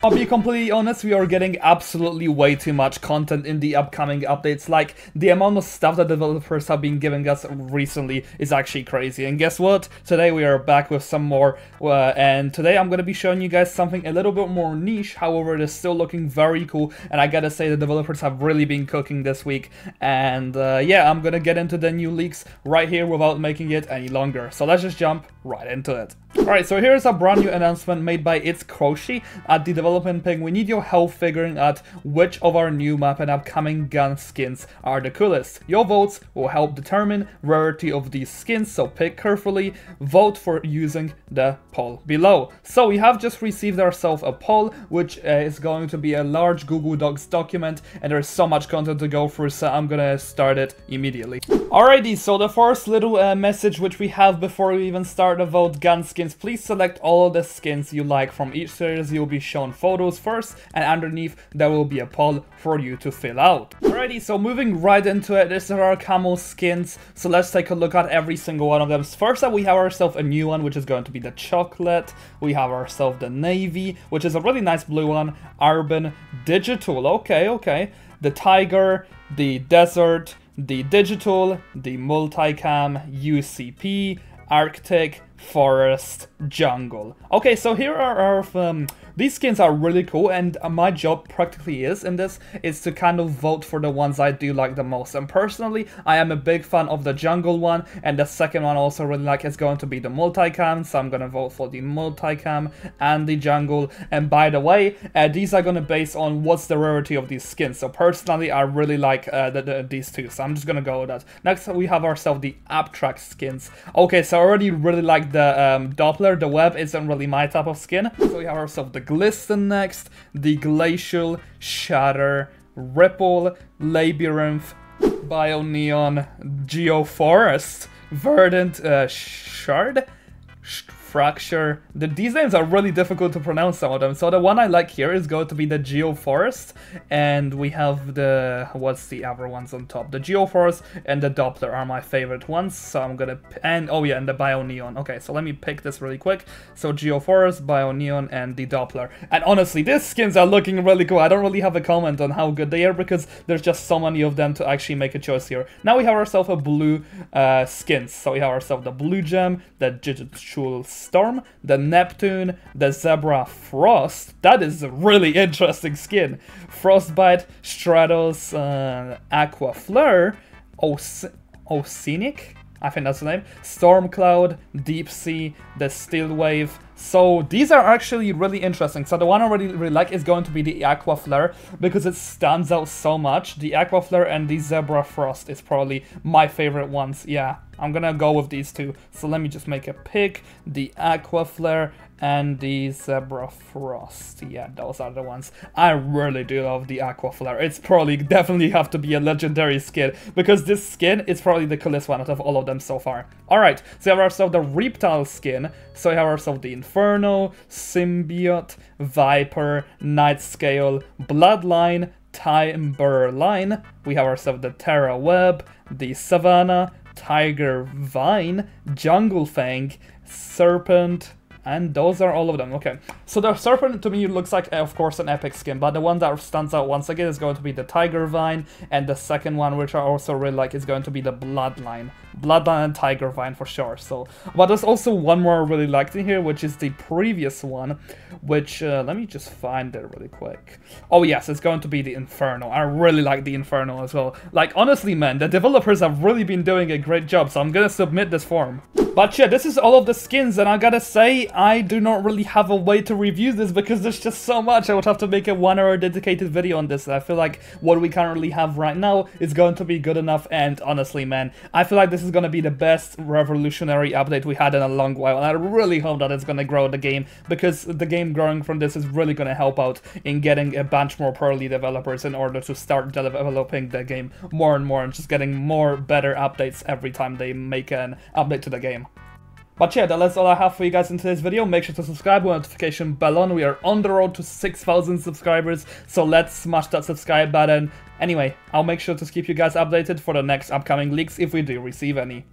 I'll be completely honest, we are getting absolutely way too much content in the upcoming updates. Like, the amount of stuff that developers have been giving us recently is actually crazy. And guess what? Today we are back with some more, and today I'm going to be showing you guys something a little bit more niche. However, it is still looking very cool, and I gotta say the developers have really been cooking this week. And yeah, I'm gonna get into the new leaks right here without making it any longer. So let's just jump right into it. Alright, so here's a brand new announcement made by It's Crochet at the development ping. We need your help figuring out which of our new map and upcoming gun skins are the coolest. Your votes will help determine rarity of these skins, so pick carefully, vote for using the poll below. So we have just received ourselves a poll, which is going to be a large Google Docs document, and there's so much content to go through, so I'm gonna start it immediately. Alrighty, so the first little message which we have before we even start the vote: gun skins. Please select all of the skins you like from each series. You'll be shown photos first, and underneath there will be a poll for you to fill out. Alrighty, so moving right into it, these are our camo skins. So let's take a look at every single one of them. First up, we have ourselves a new one, which is going to be the chocolate. We have ourselves the navy, which is a really nice blue one. Urban, digital, okay. The tiger, the desert, the digital, the multicam, UCP, Arctic, forest, jungle. Okay, so here are our these skins are really cool, and my job practically is to kind of vote for the ones I do like the most. And personally, I am a big fan of the jungle one, and the second one I also really like is going to be the multicam, so I'm gonna vote for the multicam and the jungle. And by the way, these are gonna base on what's the rarity of these skins. So personally, I really like these two, so I'm just gonna go with that. Next, we have ourselves the abstract skins. Okay, so I already really like the Doppler. The web isn't really my type of skin, so we have ourselves the glisten next, the glacial, shatter, ripple, labyrinth, bioneon, geoforest, verdant, shard, fracture. These names are really difficult to pronounce, some of them. So the one I like here is going to be the geoforest, and we have the, what's the other ones on top? The geoforest and the Doppler are my favorite ones, so I'm gonna, and oh yeah, and the bioneon. Okay, so let me pick this really quick. So geoforest, bioneon, and the Doppler. And honestly, these skins are looking really cool. I don't really have a comment on how good they are because there's just so many of them to actually make a choice here. Now we have ourselves a blue skins. So we have ourselves the blue gem, the digital storm, the Neptune, the Zebra Frost. That is a really interesting skin. Frostbite, Stratos, Aqua Flare, Oceanic, I think that's the name, Storm Cloud, Deep Sea, the Steel Wave. So these are actually really interesting. So the one I really like is going to be the Aqua Flare because it stands out so much. The Aqua Flare and the Zebra Frost is probably my favorite ones. Yeah, I'm gonna go with these two. So let me just make a pick. The Aqua Flare and the Zebra Frost. Yeah, those are the ones. I really do love the Aqua Flare. It's probably definitely have to be a legendary skin because this skin is probably the coolest one out of all of them so far. Alright, so we have ourselves the Reptile skin. So we have ourselves the Inferno, Symbiote, Viper, Night Scale, Bloodline, Timberline. We have ourselves the Terra Web, the Savannah, Tiger Vine, Jungle Fang, Serpent, and those are all of them. Okay, so the Serpent to me looks like, of course, an epic skin, but the one that stands out once again is going to be the Tiger Vine, and the second one, which I also really like, is going to be the Bloodline. Bloodline and Tiger Vine for sure. So, but there's also one more I really liked in here, which is the previous one, which, let me just find it really quick. Oh yes, it's going to be the Inferno. I really like the Inferno as well. Like, honestly, man, the developers have really been doing a great job, so I'm gonna submit this form. But yeah, this is all of the skins, and I gotta say, I do not really have a way to review this because there's just so much. I would have to make a 1 hour dedicated video on this. I feel like what we currently have right now is going to be good enough, and honestly, man, I feel like this is gonna be the best revolutionary update we had in a long while, and I really hope that it's gonna grow the game, because the game growing from this is really gonna help out in getting a bunch more early developers in order to start developing the game more and more, and just getting more better updates every time they make an update to the game. But yeah, that's all I have for you guys in today's video. Make sure to subscribe with notification bell on. We are on the road to 6,000 subscribers, so let's smash that subscribe button. Anyway, I'll make sure to keep you guys updated for the next upcoming leaks if we do receive any.